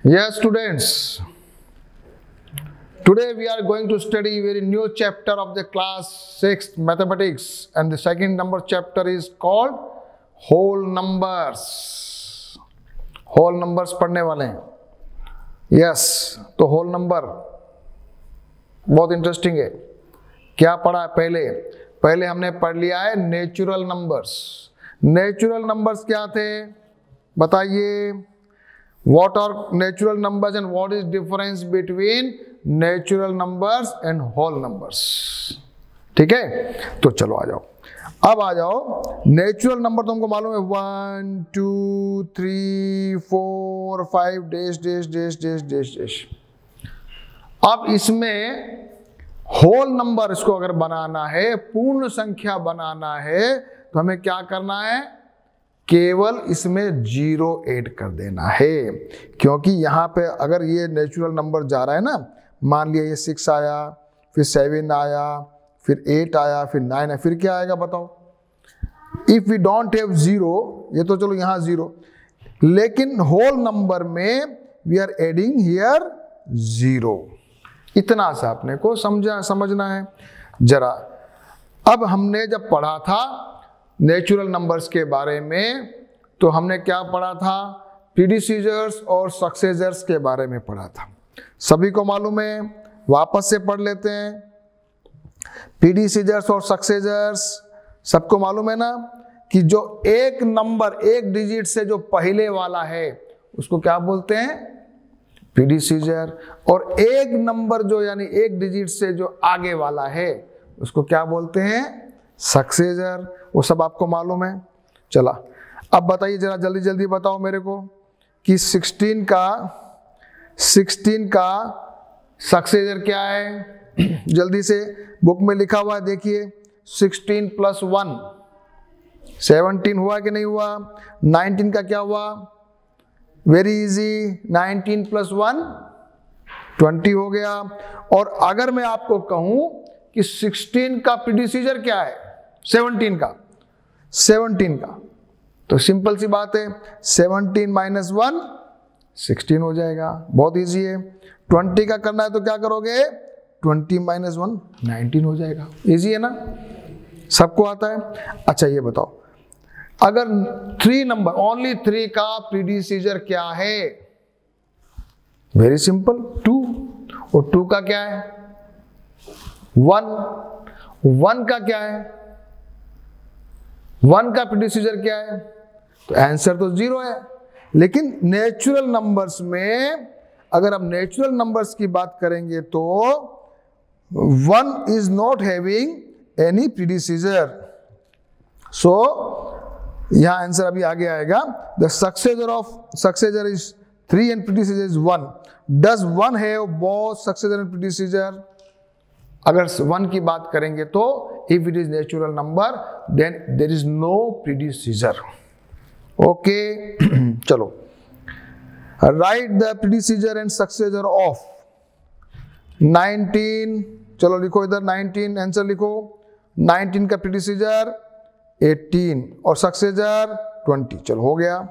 Yes, students. Today we are going to study very new chapter of the class 6 mathematics, and the second number chapter is called whole numbers. Whole numbers पढ़ने वाले हैं. Yes, तो whole number बहुत interesting है. क्या पढ़ा है पहले हमने पढ़ लिया है नेचुरल नंबर्स. नेचुरल नंबर्स क्या थे बताइए. What are natural numbers and what is difference between natural numbers and whole numbers? ठीक है, तो चलो आ जाओ. अब आ जाओ. नेचुरल नंबर तुमको मालूम है 1 2 3 4 5 dash dash dash dash dash dash. अब इसमें होल नंबर इसको अगर बनाना है, पूर्ण संख्या बनाना है, तो हमें क्या करना है, केवल इसमें 0 ऐड कर देना है. क्योंकि यहाँ पे अगर ये नेचुरल नंबर जा रहा है ना, मान लिया ये 6 आया, फिर 7 आया, फिर 8 आया, फिर 9 आया, फिर क्या आएगा बताओ. इफ वी डोंट हैव 0, ये तो चलो यहाँ 0, लेकिन होल नंबर में वी आर एडिंग हियर 0. इतना सा अपने को समझना है जरा. अब हमने जब पढ़ा था नेचुरल नंबर्स के बारे में, तो हमने क्या पढ़ा था, प्रीडिसीजर्स और सक्सेसर्स के बारे में पढ़ा था. सभी को मालूम है, वापस से पढ़ लेते हैं. प्रीडिसीजर्स और सक्सेसर्स सबको मालूम है ना, कि जो एक नंबर एक डिजिट से जो पहले वाला है उसको क्या बोलते हैं, प्रीडिसीजर. और एक नंबर जो यानी एक डिजिट से जो आगे वाला है उसको क्या बोलते हैं, सक्सेसर. वो सब आपको मालूम है. चला, अब बताइए जरा जल्दी जल्दी बताओ मेरे को कि 16 का सक्सेसर क्या है. जल्दी से बुक में लिखा हुआ है, देखिए. 16 + 1 17 हुआ कि नहीं हुआ. 19 का क्या हुआ, वेरी इजी. 19 + 1 20 हो गया. और अगर मैं आपको कहूं कि 16 का प्रीडिसीजर क्या है, 17 का, तो सिंपल सी बात है, 17 - 1 16 हो जाएगा. बहुत इजी है. 20 का करना है तो क्या करोगे, 20 - 1 19 हो जाएगा. इजी है ना, सबको आता है. अच्छा ये बताओ, अगर 3 नंबर, ओनली 3 का प्रीडिसीजर क्या है, वेरी सिंपल, 2. और 2 का क्या है, 1 का क्या है, 1 का प्रीडिसीजर क्या है, तो आंसर तो 0 है. लेकिन नेचुरल नंबर्स में अगर हम नेचुरल नंबर्स की बात करेंगे तो 1 is not having any predecessor. So यहां आंसर अभी आगे आएगा. The successor is 3 and predecessor is 1. Does 1 have both successor and predecessor. अगर 1 की बात करेंगे तो if it is natural number then there is no predecessor. Okay, चलो. Right the predecessor and successor of 19. चलो लिखो इधर 19, आंसर लिखो. 19 का प्रीडिसीजर 18 और सक्सेसर 20. चलो हो गया.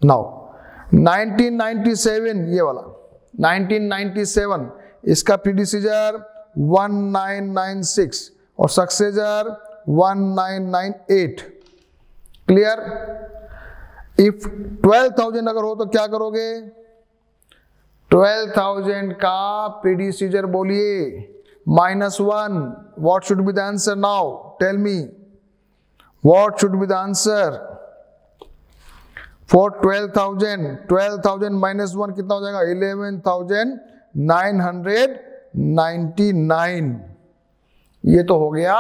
नाउ 1997, ये वाला 1997, इसका प्रीडिसीजर 1996 और सक्सेसर 1998. क्लियर. इफ 12,000 अगर हो तो क्या करोगे, 12,000 का प्रीडिसीजर बोलिए -1. What should be the answer now, tell me, what should be the answer for 12,000. 12,000 - 1 कितना हो जाएगा, 11,999. ये तो हो गया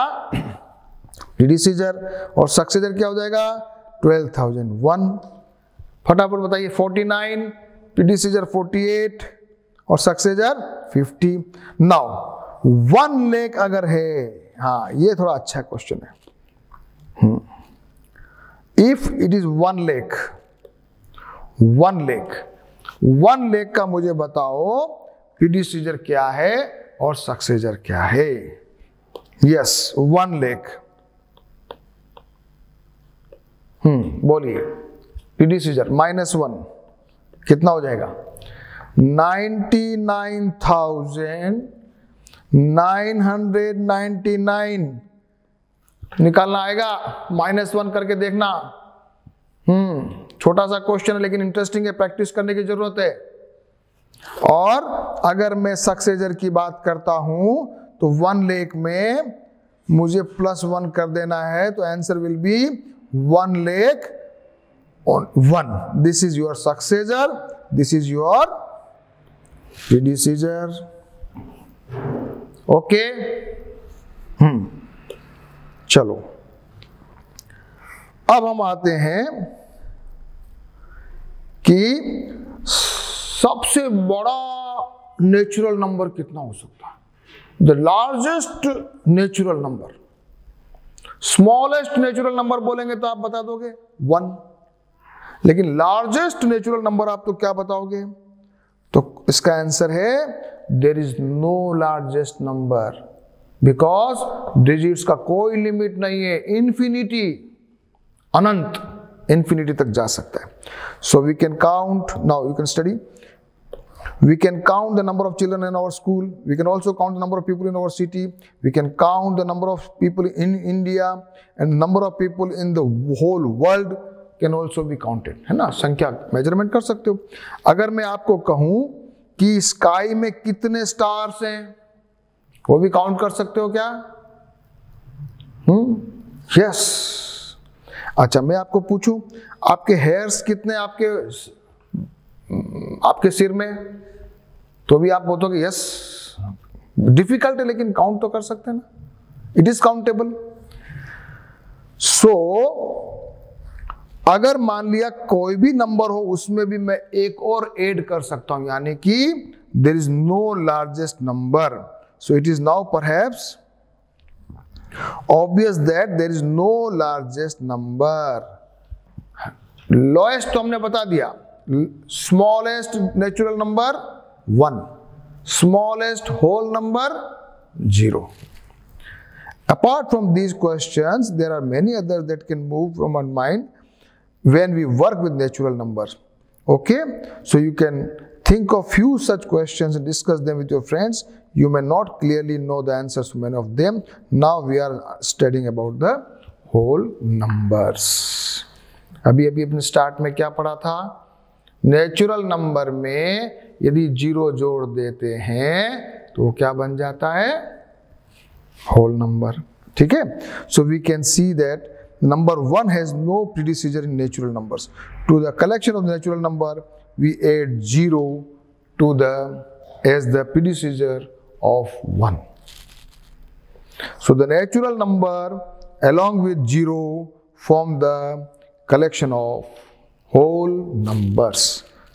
प्रीडिसीजर. और सक्सेसर क्या हो जाएगा, 12,001. फटाफट बताइए. 49, प्रीडिसीजर 48 और सक्सेसर 50. नाउ 1 लाख अगर है, हाँ ये थोड़ा अच्छा क्वेश्चन है. If it is 1 lakh, 1 lakh का मुझे बताओ प्रीडिसीजर क्या है और सक्सेसर क्या है. यस, 1 लाख. बोलिए. प्रीडिसीजर -1 कितना हो जाएगा, 99,999 निकालना आएगा, -1 करके देखना। छोटा सा क्वेश्चन है लेकिन इंटरेस्टिंग है, प्रैक्टिस करने की जरूरत है। और अगर मैं सक्सेसर की बात करता हूं तो 1 लाख में मुझे +1 कर देना है, तो answer will be 1,01,000। This is your successor, this is your predecessor. Okay, चलो अब हम आते हैं कि सबसे बड़ा नेचुरल नंबर कितना हो सकता है। The largest natural number. Smallest natural number बोलेंगे तो आप बता दोगे 1, लेकिन लार्जेस्ट नेचुरल नंबर आप तो क्या बताओगे? तो इसका आंसर है there is no largest number, because digits का कोई लिमिट नहीं है, इन्फिनिटी, अनंत, इन्फिनिटी तक जा सकता है। So we can count, now you can study, we can count the number of children in our school, we can also count the number of people in our city, we can count the number of people in India, and number of people in the whole world can also be counted, है ना, संख्या measurement कर सकते हो। अगर मैं आपको कहूं कि स्काई में कितने स्टार्स हैं, वो भी काउंट कर सकते हो क्या? यस। अच्छा, मैं आपको पूछूं आपके हेयर्स कितने आपके सिर में, तो भी आप बोलोगे यस। डिफिकल्ट है लेकिन काउंट तो कर सकते हैं ना, इट इज काउंटेबल। सो अगर मान लिया कोई भी नंबर हो उसमें भी मैं एक और ऐड कर सकता हूं, यानी कि there is no largest number. So it is now perhaps obvious that there is no largest number. Lowest तो हमने बता दिया, smallest natural number 1, smallest whole number 0. Apart from these questions, there are many others that can move from our mind when we work with natural numbers. Okay, so you can think of few such questions and discuss them with your friends. You may not clearly know the answers to many of them. Now we are studying about the whole numbers. अभी अपने start में क्या पढ़ा था? Natural number में यदि 0 जोड़ देते हैं तो क्या बन जाता है? Whole number. ठीक है, so we can see that number 1 has no predecessor in natural numbers. To the collection of natural number we add 0 to the as the predecessor of 1। So the natural number along with 0 form the collection of whole numbers.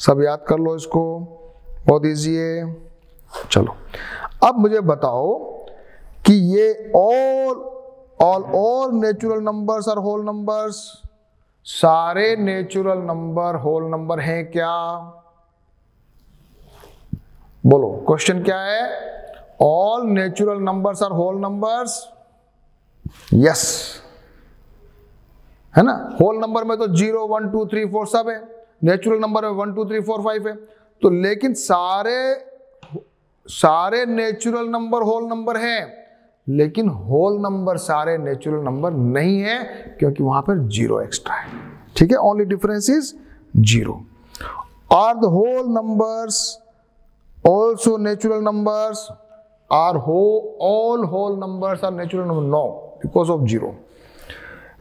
सब याद कर लो इसको, बहुत easy है। चलो अब मुझे बताओ कि ये all natural numbers are whole numbers. सारे नेचुरल नंबर होल नंबर हैं क्या? बोलो, क्वेश्चन क्या है? All natural numbers are whole numbers? Yes, है ना। होल नंबर में तो 0 1 2 3 4 सब है, नेचुरल नंबर में 1 2 3 4 5 है। तो लेकिन सारे नेचुरल नंबर होल नंबर हैं, लेकिन होल नंबर सारे नेचुरल नंबर नहीं है, क्योंकि वहां पर 0 एक्स्ट्रा है। ठीक है, only difference is 0। Are the whole numbers also natural numbers? Are all whole numbers are natural number? No, because of 0।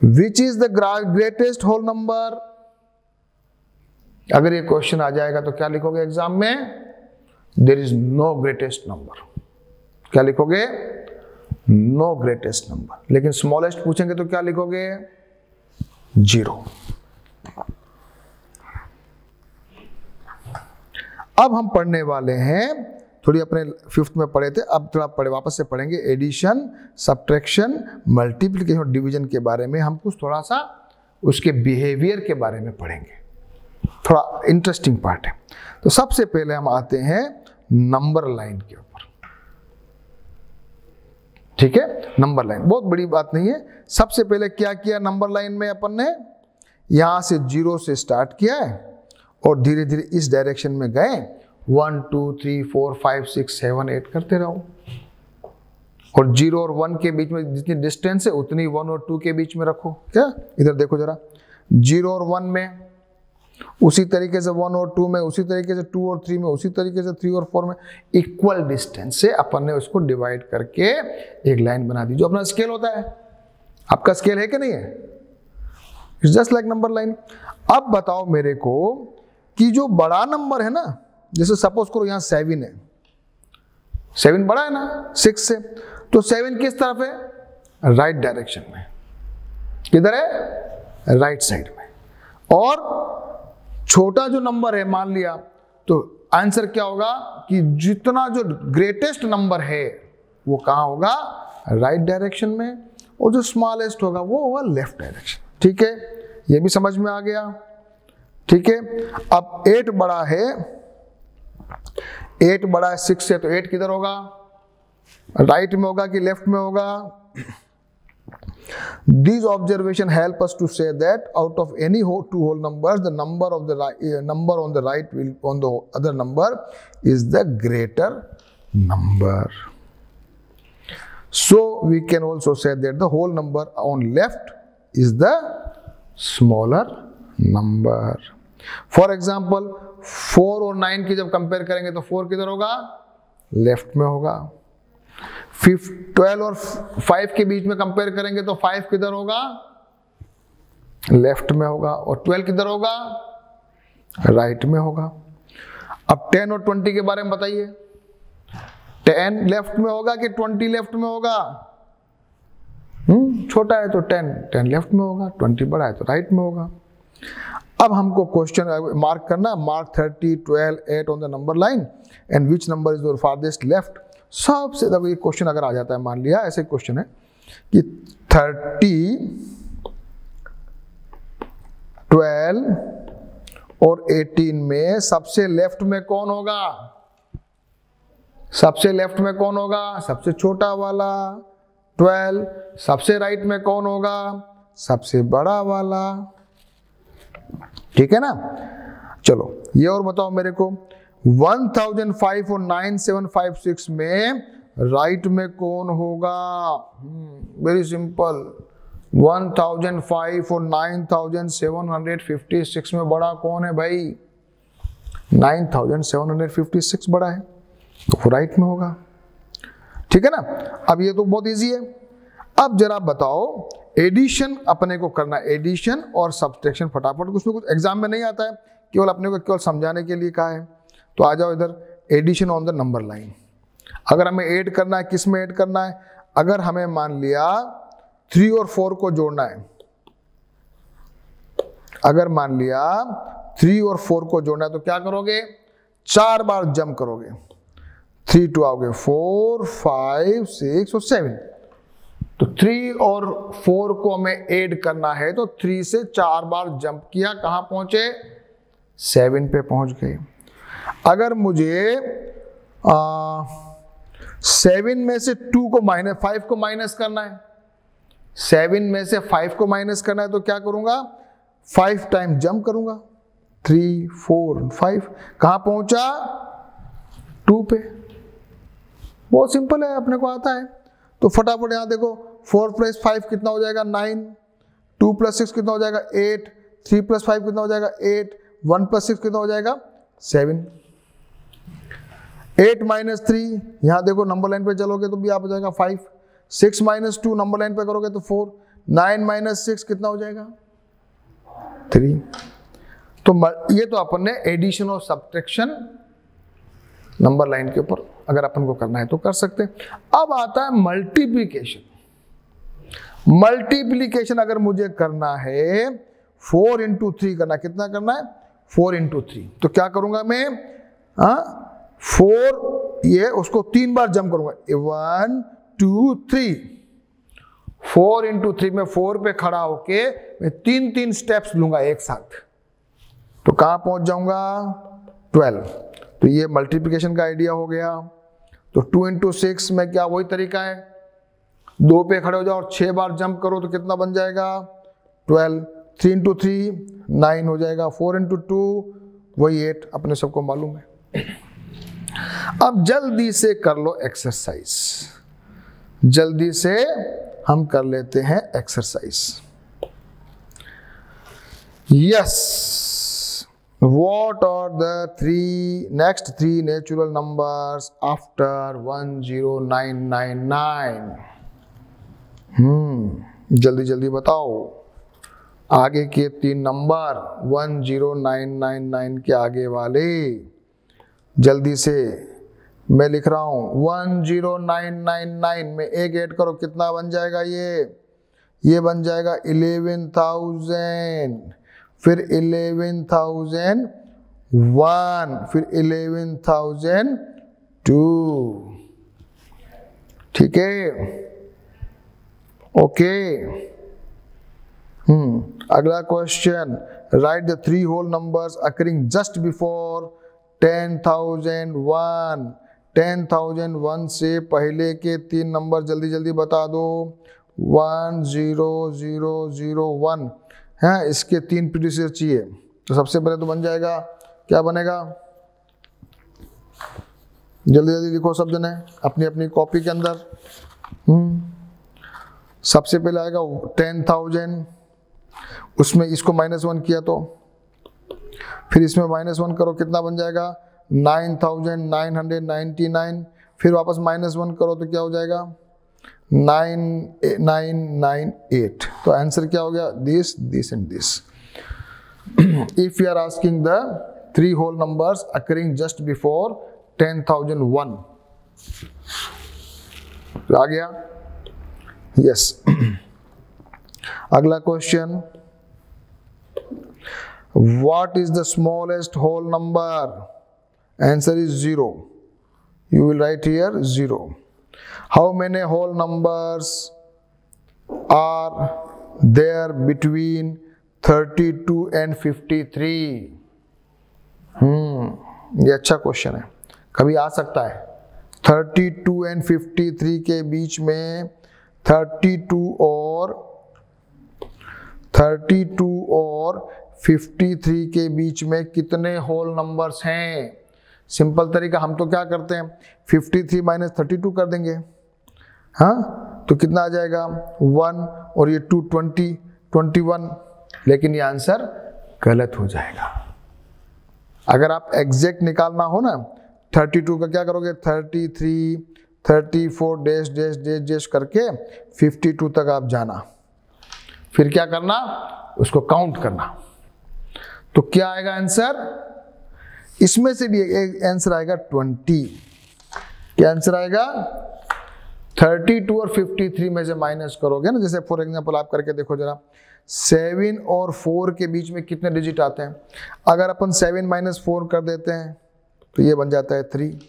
Which is the greatest whole number? अगर ये क्वेश्चन आ जाएगा तो क्या लिखोगे एग्जाम में? There is no greatest number। क्या लिखोगे? No greatest number। लेकिन स्मॉलेस्ट पूछेंगे तो क्या लिखोगे? 0। अब हम पढ़ने वाले हैं, थोड़ी अपने 5th में पढ़े थे, अब थोड़ा वापस से पढ़ेंगे एडिशन, सब्ट्रैक्शन, मल्टीप्लिकेशन और डिवीजन के बारे में। हम कुछ थोड़ा सा उसके बिहेवियर के बारे में पढ़ेंगे, थोड़ा इंटरेस्टिंग पार्ट है। तो सबसे पहले हम आते हैं नंबर लाइन के ऊपर। ठीक है, नंबर लाइन बहुत बड़ी बात नहीं है। सबसे पहले क्या किया नंबर लाइन में? अपन ने यहां से 0 से स्टार्ट किया है और धीरे धीरे इस डायरेक्शन में गए 1 2 3 4 5 6 7 8 करते रहो, और 0 और 1 के बीच में जितनी डिस्टेंस है उतनी 1 और 2 के बीच में रखो। क्या, इधर देखो जरा, 0 और 1 में, उसी तरीके से 1 और 2 में, उसी तरीके से 2 और 3 में, उसी तरीके से 3 और 4 में, इक्वल डिस्टेंस से अपन ने उसको डिवाइड करके एक लाइन बना दी। जो अपना स्केल होता है, आपका स्केल है कि नहीं है, it's just like number line. अब बताओ मेरे को कि जो बड़ा नंबर है ना, जैसे सपोज करो यहाँ 7 है, 7 बड़ा है ना 6 से, तो 7 किस तरफ है, राइट डायरेक्शन में, किधर है, राइट साइड में। और छोटा जो नंबर है मान लिया, तो आंसर क्या होगा कि जितना जो ग्रेटेस्ट नंबर है वो कहाँ होगा, राइट डायरेक्शन में, और जो स्मॉलेस्ट होगा वो होगा लेफ्ट डायरेक्शन। ठीक है, ये भी समझ में आ गया। ठीक है, अब 8 बड़ा है, 8 बड़ा है 6 से, तो 8 किधर होगा, राइट में होगा कि लेफ्ट में होगा। These observations help us to say that out of any two whole numbers, the number of the number on the right will on the other number is the greater number. So we can also say that the whole number on left is the smaller number. For example, 4 और 9 की जब compare करेंगे तो 4 किधर होगा, left में होगा। 12 और 5 के बीच में कंपेयर करेंगे तो 5 किधर होगा, लेफ्ट में होगा, और 12 किधर होगा, राइट में होगा। अब 10 और 20 के बारे में बताइए, 10 लेफ्ट में होगा कि 20 लेफ्ट में होगा, छोटा है तो 10 लेफ्ट में होगा, 20 बड़ा है तो राइट में होगा। अब हमको क्वेश्चन मार्क करना, mark 30 12 8 on the number line and which number is your farthest left. सबसे देखो ये क्वेश्चन अगर आ जाता है, मान लिया ऐसे क्वेश्चन है कि 30 12 और 18 में सबसे लेफ्ट में कौन होगा, सबसे लेफ्ट में कौन होगा, सबसे छोटा वाला 12। सबसे राइट में कौन होगा, सबसे बड़ा वाला। ठीक है ना, चलो ये और बताओ मेरे को, 1005 और 9756 में राइट में कौन होगा, वेरी सिंपल, 1005 और 9756 में बड़ा कौन है भाई, 9756 बड़ा है, तो वो राइट में होगा। ठीक है ना, अब ये तो बहुत इजी है। अब जरा बताओ, एडिशन अपने को करना, एडिशन और सब्सट्रैक्शन फटाफट, उसमें कुछ एग्जाम में नहीं आता है, केवल अपने को केवल समझाने के लिए कहा है। तो आ जाओ इधर, addition on the number line. अगर हमें ऐड करना है, किस में ऐड करना है, अगर हमें मान लिया 3 और 4 को जोड़ना है, अगर मान लिया 3 और 4 को जोड़ना है तो क्या करोगे, 4 बार जंप करोगे, 3 2 आओगे, 4 5 6 और 7। तो 3 और 4 को हमें ऐड करना है, तो 3 से 4 बार जंप किया, कहां पहुंचे, 7 पे पहुंच गए। अगर मुझे 7 में से 2 को -5 को माइनस करना है, 7 में से 5 को माइनस करना है, तो क्या करूंगा, 5 टाइम जंप करूंगा, 3 4 5, कहां पहुंचा, 2 पे। बहुत सिंपल है, अपने को आता है। तो फटाफट यहां देखो, 4 + 5 कितना हो जाएगा, 9, 2 + 6 कितना हो जाएगा, 8, 3 + 5 कितना हो जाएगा, 8, 1 + 6 कितना हो जाएगा, 7। 8 - 3, यहां देखो नंबर लाइन पे चलोगे तो भी आप हो जाएगा 5, 6 - 2 नंबर लाइन पे करोगे तो 4, 9 - 6 कितना हो जाएगा, 3। तो ये तो अपन ने एडिशन और सब्ट्रैक्शन नंबर लाइन के ऊपर अगर अपन को करना है तो कर सकते हैं। अब आता है मल्टीप्लिकेशन। मल्टीप्लिकेशन अगर मुझे करना है, 4 × 3 करना, कितना करना है, 4 × 3। तो क्या करूंगा मैं, 4, ये उसको 3 बार जंप करूंगा, 1 2 3। 4 × 3 में 4 पे खड़ा होके मैं 3 स्टेप्स लूंगा एक साथ, तो कहां पहुंच जाऊंगा, 12। तो ये मल्टीप्लिकेशन का आइडिया हो गया। तो 2 × 6 में क्या वही तरीका है, 2 पे खड़े हो जाओ और 6 बार जंप करो तो कितना बन जाएगा, 12। 3 × 3 9 हो जाएगा, 4 × 2 वही 8, अपने सबको मालूम है। अब जल्दी से कर लो एक्सरसाइज, जल्दी से हम कर लेते हैं exercise. Yes, what are the next three natural numbers after 10999? जल्दी जल्दी बताओ, आगे के तीन नंबर 10999 के आगे वाले, जल्दी से। मैं लिख रहा हूं 10999 में एक ऐड करो, कितना बन जाएगा? ये बन जाएगा 11,000, फिर 11,001, फिर 11,002। ठीक है, ओके। अगला question, write the three whole numbers occurring just before 10,001। 10,001 से पहले के तीन नंबर जल्दी जल्दी बता दो। 10001 है, इसके तीन प्रीडिसेसर चाहिए। तो सबसे पहले तो बन जाएगा, क्या बनेगा? जल्दी जल्दी लिखो सब जने अपनी अपनी कॉपी के अंदर। सबसे पहले आएगा 10,000, उसमें इसको -1 किया तो फिर इसमें -1 करो, कितना बन जाएगा? 9,999। फिर वापस -1 करो तो क्या हो जाएगा? 9,998। तो आंसर क्या हो गया? This, this and this. If you are asking the three whole numbers occurring just before 10,001, आ गया? यस। अगला question, what is the smallest whole number? Answer is 0. You will write here 0. How many whole numbers are there between 32 and 53? ये अच्छा question है, कभी आ सकता है। 32 and 53 के बीच में 32 और 53 के बीच में कितने होल नंबर्स हैं? सिंपल तरीका, हम तो क्या करते हैं 53 - 32 कर देंगे। हाँ, तो कितना आ जाएगा? 1 और ये 2, 21। लेकिन ये आंसर गलत हो जाएगा। अगर आप एग्जैक्ट निकालना हो ना 32 का, क्या करोगे? 33, 34 डैश डैश डैश डैश करके 52 तक आप जाना, फिर क्या करना? उसको काउंट करना। तो क्या आएगा आंसर? इसमें से भी एक आंसर आएगा 20। क्या आंसर आएगा? 32 और 53 में से माइनस करोगे ना, जैसे फॉर एग्जांपल आप करके देखो जरा, 7 और 4 के बीच में कितने डिजिट आते हैं? अगर अपन 7 - 4 कर देते हैं तो ये बन जाता है 3।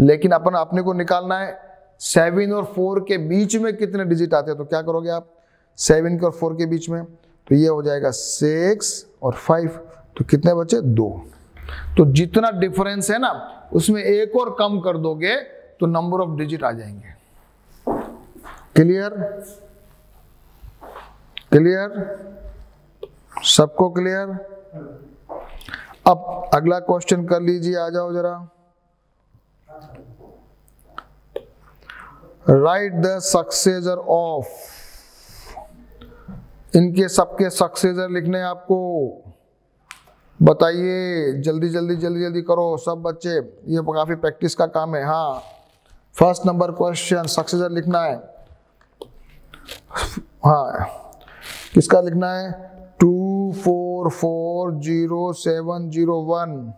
लेकिन अपने को निकालना है 7 और 4 के बीच में कितने डिजिट आते हैं। तो क्या करोगे आप? 7 और 4 के बीच में, तो ये हो जाएगा 6 और 5, तो कितने बचे? 2। तो जितना डिफरेंस है ना, उसमें एक और कम कर दोगे तो नंबर ऑफ डिजिट आ जाएंगे। क्लियर? क्लियर? सबको क्लियर? अब अगला क्वेश्चन कर लीजिए, आ जाओ जरा। राइट द सक्सेसर ऑफ, इनके सबके सक्सेसर लिखने हैं आपको। बताइए, जल्दी जल्दी जल्दी जल्दी करो सब बच्चे, ये काफी प्रैक्टिस का काम है। हाँ, फर्स्ट नंबर क्वेश्चन, सक्सेसर लिखना है। हाँ, किसका लिखना है? 2440701।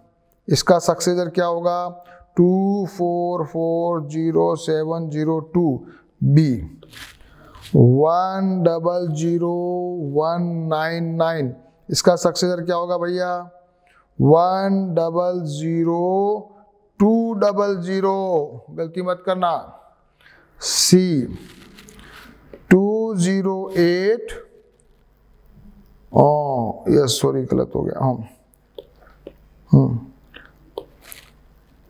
इसका सक्सेसर क्या होगा? 2440702 बी। 100199, इसका सक्सेसर क्या होगा भैया? 100200, गलती मत करना। सी 208, यस सॉरी गलत हो गया।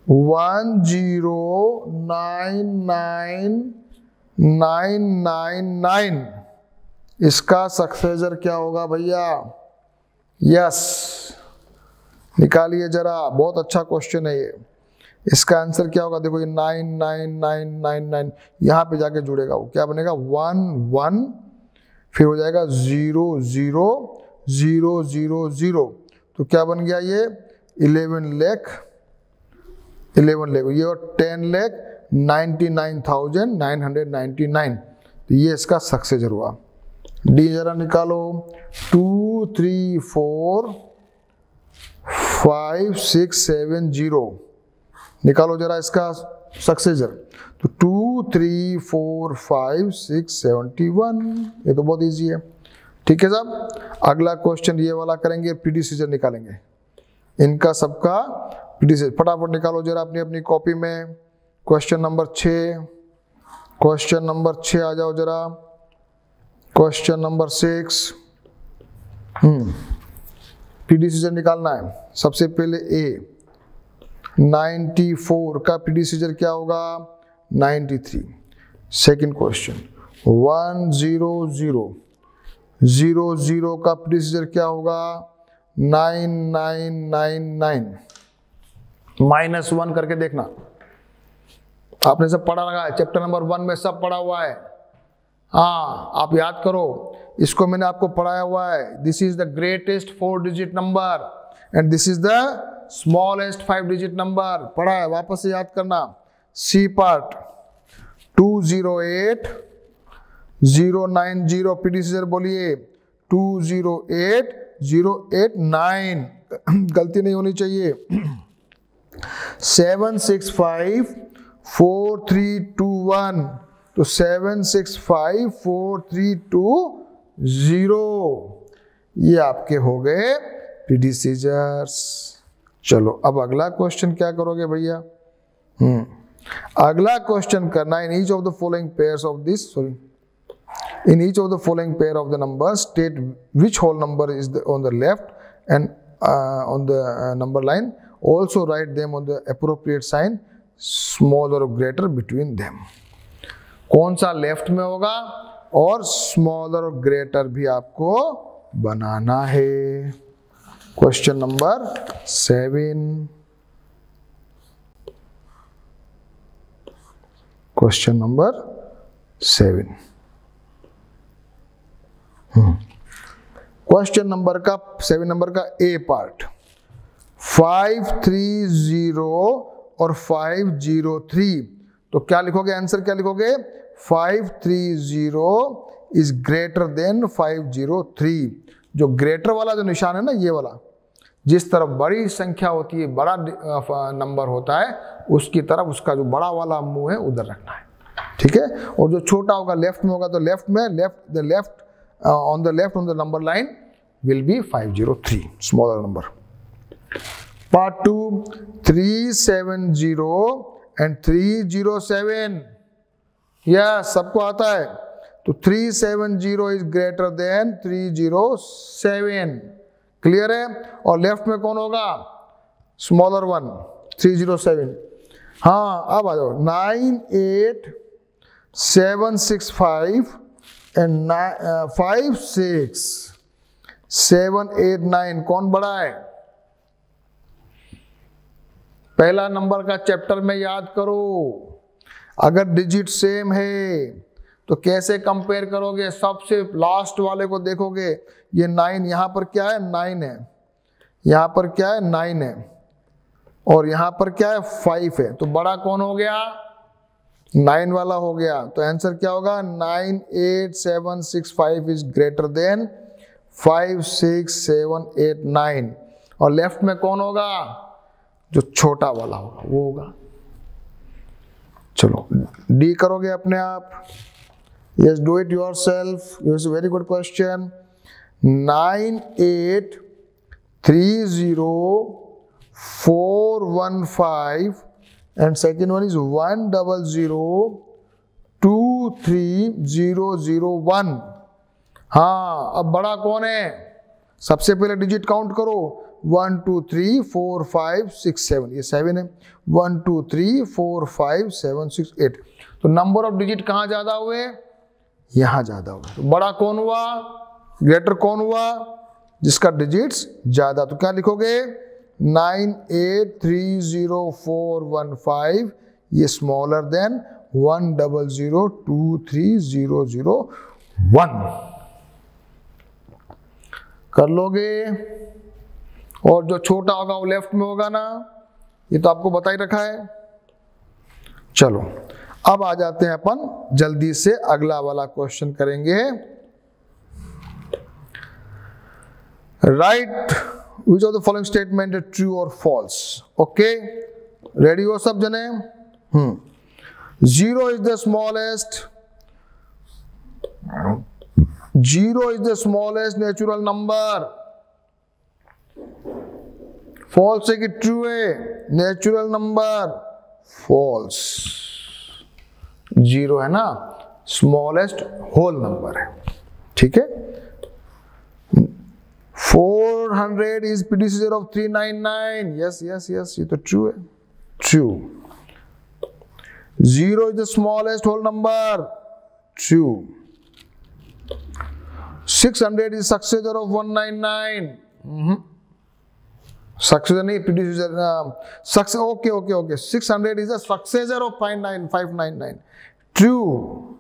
109999, इसका सक्सेसर क्या होगा भैया? यस, निकालिए जरा, बहुत अच्छा क्वेश्चन है ये। इसका आंसर क्या होगा? देखो ये 99999 यहाँ पे जाके जुड़ेगा, वो क्या बनेगा? 1 1, फिर हो जाएगा 0 0 0 0 0, तो क्या बन गया ये? 11 लाख ये, और 10,99,999, तो ये इसका सक्सेसर हुआ। डी जरा निकालो। 2 3 4 5 6 7 0, निकालो जरा इसका सक्सेसर। तो 2 3 4 5 6 71, ये तो बहुत इजी है। ठीक है साहब, अगला क्वेश्चन ये वाला करेंगे, प्रीडिसीजर निकालेंगे इनका सबका प्रीडिसीजर। फटाफट निकालो जरा अपनी अपनी कॉपी में। क्वेश्चन नंबर 6, क्वेश्चन नंबर 6 आ जाओ जरा। क्वेश्चन नंबर 6, प्रीडिसीजर निकालना है। सबसे पहले ए, 94 का प्रीडिसीजर क्या होगा? 93। सेकंड क्वेश्चन 100 का प्रीडिसीजर क्या होगा? 9999। -1 करके देखना, आपने सब पढ़ा रखा है, चैप्टर नंबर 1 में सब पढ़ा हुआ है। हाँ, आप याद करो, इसको मैंने आपको पढ़ाया हुआ है। This is the greatest 4 digit number and this is the smallest 5 digit number, पढ़ा है, वापस से याद करना। सी पार्ट 208 090, प्रीडिसीजर बोलिए 208 089, गलती नहीं होनी चाहिए। 765 4321, तो 765 4320, ये आपके हो गए प्रीडिसीजर्स। चलो अब अगला क्वेश्चन क्या करोगे भैया? अगला क्वेश्चन करना, in each of the following pairs of this, in each of the following pair of the numbers state which whole number is on the left and on the number line, also write them on the appropriate sign smaller or greater between them। कौन सा left में होगा और smaller और greater भी आपको बनाना है। Question number 7, question number 7, question number का 7 नंबर का ए पार्ट, 530 और 503, तो क्या लिखोगे? आंसर क्या लिखोगे? 530 इज ग्रेटर देन 503। जो ग्रेटर वाला जो निशान है ना, ये वाला, जिस तरफ बड़ी संख्या होती है, बड़ा नंबर होता है, उसकी तरफ उसका जो बड़ा वाला मुंह है उधर रखना है। ठीक है, और जो छोटा होगा लेफ्ट में होगा, तो लेफ्ट में on the number line will be 503, smaller number। Part 2, 370 and 307, yes, सबको आता है, तो 370 is greater than 307, क्लियर है। और लेफ्ट में कौन होगा? Smaller one, 307। हाँ, अब आ जाओ, 98765 and 56789, कौन बड़ा है? पहला नंबर का चैप्टर में याद करो। अगर डिजिट सेम है तो कैसे कंपेयर करोगे? सबसे लास्ट वाले को देखोगे, ये 9, यहां पर क्या है? 9 है, यहां पर क्या है? 9 है, और यहां पर क्या है? 5 है, तो बड़ा कौन हो गया? 9 वाला हो गया। तो आंसर क्या होगा? 98765 इज ग्रेटर देन 56789। और लेफ्ट में कौन होगा? जो छोटा वाला होगा वो होगा। चलो डी करोगे अपने आप। Yes, do it yourself. It's a very good question. 9830415 and second one is 1002301। हाँ, अब बड़ा कौन है? सबसे पहले डिजिट काउंट करो, 1 2 3 4 5 6 7, ये 7 है। 1 2 3 4 5 7 6 8, तो नंबर ऑफ डिजिट कहाँ ज्यादा हुए? यहां ज्यादा हुए। तो बड़ा कौन हुआ? ग्रेटर कौन हुआ? जिसका डिजिट्स ज्यादा। तो क्या लिखोगे? 983041 ये स्मॉलर देन 100230001 कर लोगे। और जो छोटा होगा वो लेफ्ट में होगा ना, ये तो आपको बता ही रखा है। चलो अब आ जाते हैं अपन जल्दी से अगला वाला क्वेश्चन करेंगे। Right which of the following statement is true और फॉल्स। ओके रेडी हो सब जने? 0 is the smallest, 0 is the smallest natural number। False है कि ट्रू है? नेचुरल नंबर फॉल्स, 0 है ना, स्मॉलेस्ट होल नंबर है, ठीक है। 400 is predecessor of 399, yes yes yes, ये तो ट्रू है, true. 0 is the smallest whole number, true। 600 is successor of 199, successor नहीं, predecessor, okay, 600 is the successor of 599, true।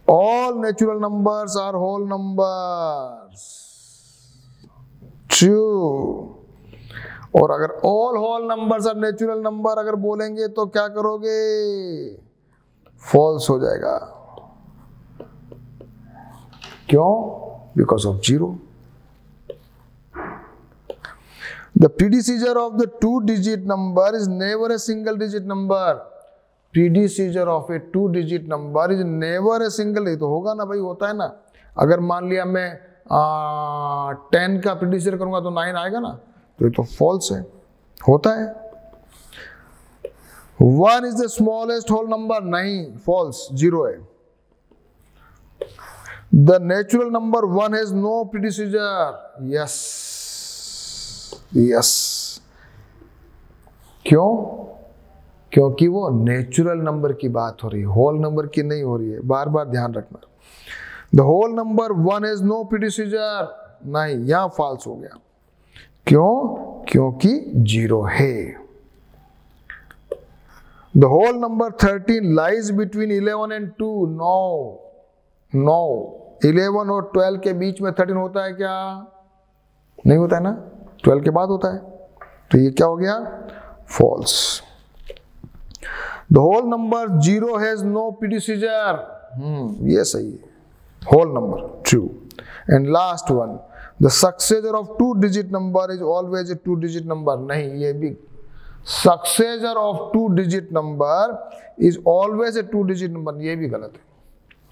all natural numbers are whole numbers, true। और अगर all whole numbers are natural number अगर बोलेंगे तो क्या करोगे? false हो जाएगा। क्यों? because of 0। the predecessor of the 2-digit number is never a single digit number। predecessor of a 2-digit number is never a single, ये तो होगा ना भाई, होता है ना। अगर मान लिया मैं 10 का predecessor करूंगा तो 9 आएगा ना, तो ये तो false है, होता है। 1 is the smallest whole number, नहीं, false, 0 है। the natural number 1 has no predecessor, yes, yes। क्यों? क्योंकि वो नेचुरल नंबर की बात हो रही है, होल नंबर की नहीं हो रही है, बार बार ध्यान रखना। The whole number 1 has no predecessor, नहीं, यहां फॉल्स हो गया। क्यों? क्योंकि 0 है। The whole number 13 lies between 11 and 2, no 11 और 12 के बीच में 13 होता है क्या? नहीं होता है ना, 12 के बाद होता है, तो ये क्या हो गया? False. The whole number 0 has no predecessor, ये सही है, whole number, true. And last one, the successor of 2-digit number is always a 2-digit number, नहीं, ये भी successor of 2-digit number is always a 2-digit number, ये भी गलत है।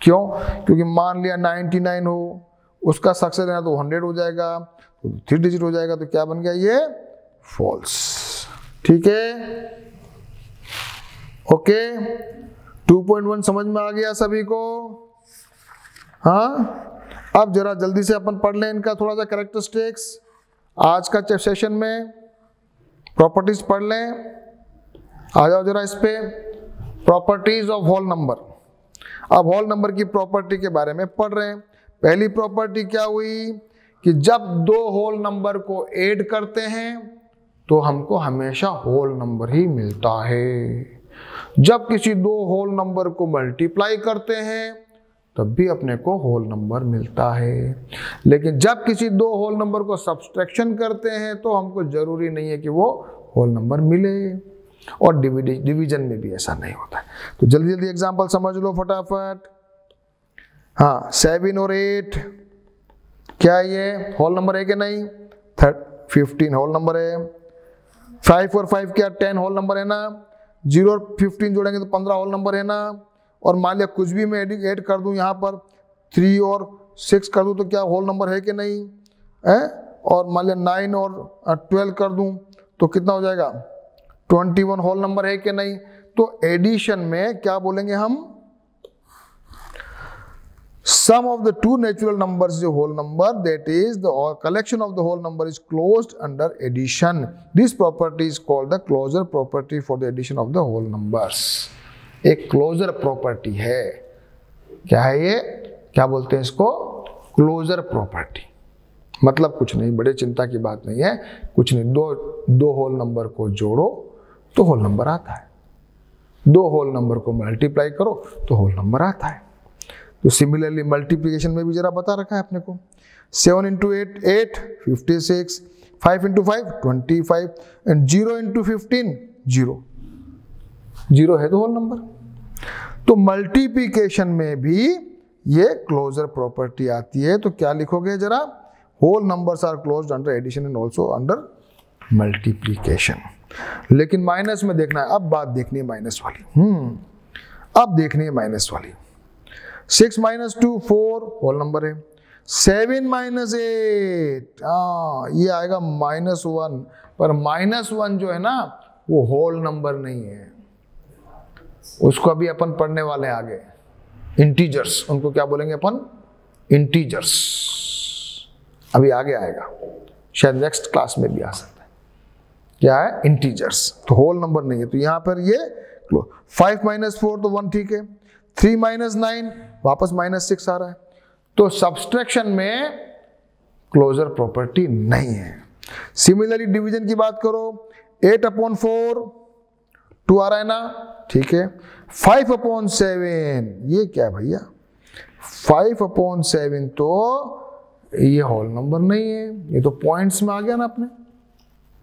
क्यों? क्योंकि मान लिया 99 हो, उसका सक्सेसर है तो 100 हो जाएगा, तो 3-digit हो जाएगा, तो क्या बन गया ये? फॉल्स। ठीक है, ओके। 2.1 समझ में आ गया सभी को? हाँ, अब जरा जल्दी से अपन पढ़ लें इनका थोड़ा सा कैरेक्टरिस्टिक्स। आज का सेशन में प्रॉपर्टीज पढ़ लें, आ जाओ जरा इस पे। Properties of whole number. अब होल नंबर की प्रॉपर्टी के बारे में पढ़ रहे हैं। पहली प्रॉपर्टी क्या हुई कि जब दो होल नंबर को ऐड करते हैं तो हमको हमेशा होल नंबर ही मिलता है। जब किसी दो होल नंबर को मल्टीप्लाई करते हैं तब भी अपने को होल नंबर मिलता है। लेकिन जब किसी दो होल नंबर को सब्सट्रैक्शन करते हैं तो हमको जरूरी नहीं है कि वो होल नंबर मिले, और डिवीजन में भी ऐसा नहीं होता है। तो जल्दी जल्दी एग्जांपल समझ लो फटाफट। हाँ, 7 और 8 क्या ये होल नंबर है कि नहीं? 15 होल नंबर है। 5 और 5 क्या 10 होल नंबर है ना? 0 और 15 जोड़ेंगे तो 15 होल नंबर है ना? और मान लिया कुछ भी मैं ऐड कर दूं, यहाँ पर 3 और 6 कर दूं तो क्या होल नंबर है कि नहीं है? और मान लिया 9 और 12 कर दूं तो कितना हो जाएगा? 21 होल नंबर है कि नहीं? तो एडिशन में क्या बोलेंगे हम? Sum of the two natural numbers is a whole number, that is the collection of the whole number is closed under addition. This property is called the closure property for the addition of the whole numbers. एक closure property है। क्या है ये? क्या बोलते हैं इसको? Closure property. मतलब कुछ नहीं, बड़े चिंता की बात नहीं है, कुछ नहीं, दो होल नंबर को जोड़ो तो होल नंबर आता है, दो होल नंबर को मल्टीप्लाई करो तो होल नंबर आता है। तो सिमिलरली मल्टीप्लिकेशन में भी जरा बता रखा है अपने को, 7 इंटू 8 8, 56, 5 इंटू 5 25 एंड 0 इंटू 15 0, 0 है तो होल नंबर। तो मल्टीप्लिकेशन में भी ये क्लोजर प्रॉपर्टी आती है। तो क्या लिखोगे जरा, whole numbers are closed under addition and also under multiplication. लेकिन माइनस में देखना है, अब बात देखनी है माइनस वाली, अब देखनी है माइनस वाली। 6 माइनस 2 4 होल नंबर है, 7 माइनस 8 ये आएगा -1, पर -1 जो है ना वो होल नंबर नहीं है, उसको अभी अपन पढ़ने वाले हैं आगे, इंटीजर्स, उनको क्या बोलेंगे अपन, इंटीजर्स, अभी आगे आएगा, शायद नेक्स्ट क्लास में भी आ सकता है। क्या है, इंटीजर्स, तो होल नंबर नहीं है। तो यहां पर ये 5 माइनस 4 तो 1 ठीक है, 3 माइनस 9 वापस -6 आ रहा है। तो सब्सट्रैक्शन में क्लोजर प्रॉपर्टी नहीं है। सिमिलरली डिवीजन की बात करो, 8/4 2 आ रहा है ना, ठीक है। 5/7 ये क्या है भैया, 5/7 तो ये होल नंबर नहीं है, ये तो पॉइंट्स में आ गया ना, अपने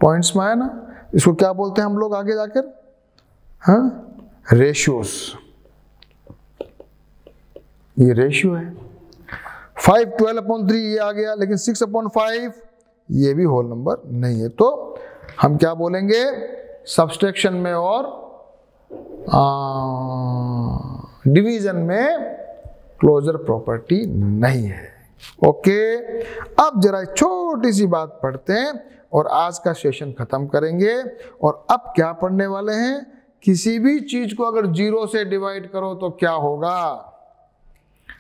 पॉइंट्स में आया ना, इसको क्या बोलते हैं हम लोग आगे जाकर, हाँ, रेशियोज, ये रेशियो है। 5 12/3 ये आ गया, लेकिन 6/5 ये भी होल नंबर नहीं है। तो हम क्या बोलेंगे, सब्सट्रैक्शन में और डिवीजन में क्लोजर प्रॉपर्टी नहीं है। ओके, अब जरा छोटी सी बात पढ़ते हैं और आज का सेशन खत्म करेंगे। और अब क्या पढ़ने वाले हैं, किसी भी चीज को अगर 0 से डिवाइड करो तो क्या होगा।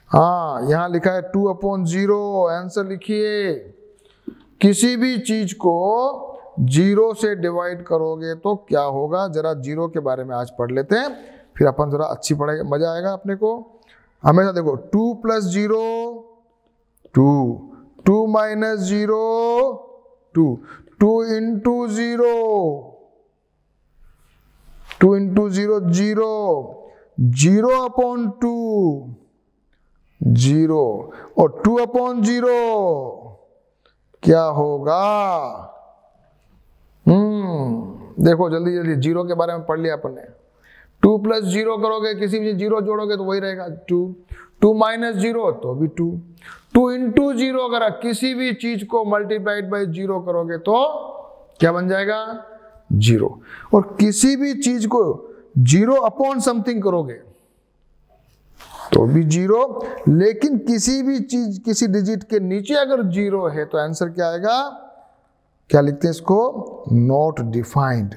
हाँ, यहां लिखा है 2/0, आंसर लिखिए। किसी भी चीज को 0 से डिवाइड करोगे तो क्या होगा, जरा 0 के बारे में आज पढ़ लेते हैं, फिर अपन जरा अच्छी पढ़ाई, मजा आएगा अपने को। हमेशा देखो 2 + 0 2, 2 - 0 2, 2 × 0 2 × 0 0, 0/2 0 और 2/0 क्या होगा। देखो जल्दी जल्दी, 0 के बारे में पढ़ लिया अपन ने। 2 + 0 करोगे, किसी भी 0 जोड़ोगे तो वही रहेगा 2, 2 - 0 तो भी 2, 2 × 0 अगर किसी भी चीज को मल्टीप्लाइड बाय 0 करोगे तो क्या बन जाएगा 0। और किसी भी चीज को 0/समथिंग करोगे तो भी 0, लेकिन किसी भी चीज, किसी डिजिट के नीचे अगर 0 है तो आंसर क्या आएगा, क्या लिखते हैं इसको, नॉट डिफाइंड।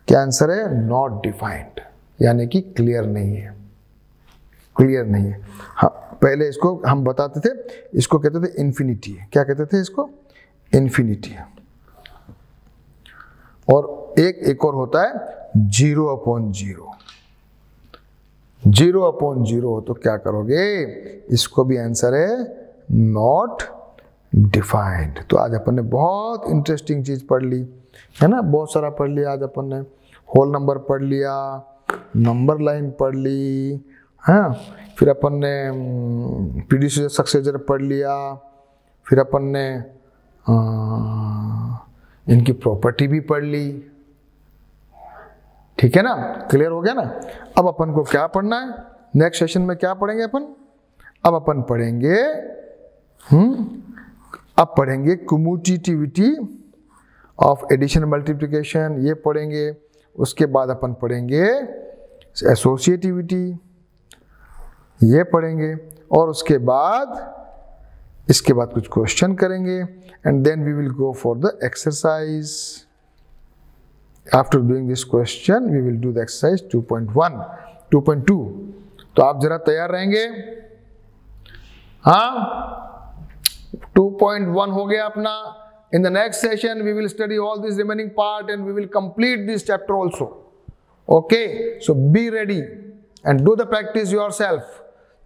क्या आंसर है, नॉट डिफाइंड, यानी कि क्लियर नहीं है, क्लियर नहीं है। हाँ, पहले इसको हम बताते थे, इसको कहते थे इन्फिनिटी। क्या कहते थे इसको, इन्फिनिटी। और एक और होता है 0/0, 0/0 हो तो क्या करोगे, इसको भी आंसर है नॉट डिफाइंड। तो आज अपन ने बहुत इंटरेस्टिंग चीज पढ़ ली है ना, बहुत सारा पढ़ लिया आज अपन ने। होल नंबर पढ़ लिया, नंबर लाइन पढ़ ली, हाँ, फिर अपन ने प्रीडिसेसर सक्सेसर पढ़ लिया, फिर अपन ने इनकी प्रॉपर्टी भी पढ़ ली, ठीक है ना, क्लियर हो गया ना। अब अपन को क्या पढ़ना है, नेक्स्ट सेशन में क्या पढ़ेंगे अपन, अब अपन पढ़ेंगे अब पढ़ेंगे कम्यूटेटिविटी ऑफ एडिशन मल्टीप्लिकेशन, ये पढ़ेंगे। उसके बाद अपन पढ़ेंगे एसोसिएटिविटी, ये पढ़ेंगे। और उसके बाद इसके बाद कुछ क्वेश्चन करेंगे and then we will go for the exercise. After doing this question we will do the exercise 2.1 2.2। तो आप जरा तैयार रहेंगे। हाँ, 2.1 हो गया अपना। In the next session we will study all this remaining part and we will complete this chapter also. Okay, so be ready and do the practice yourself.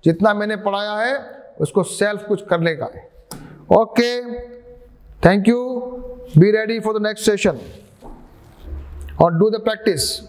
जितना मैंने पढ़ाया है उसको सेल्फ कुछ करने का है। Okay, thank you. Be ready for the next session or do the practice.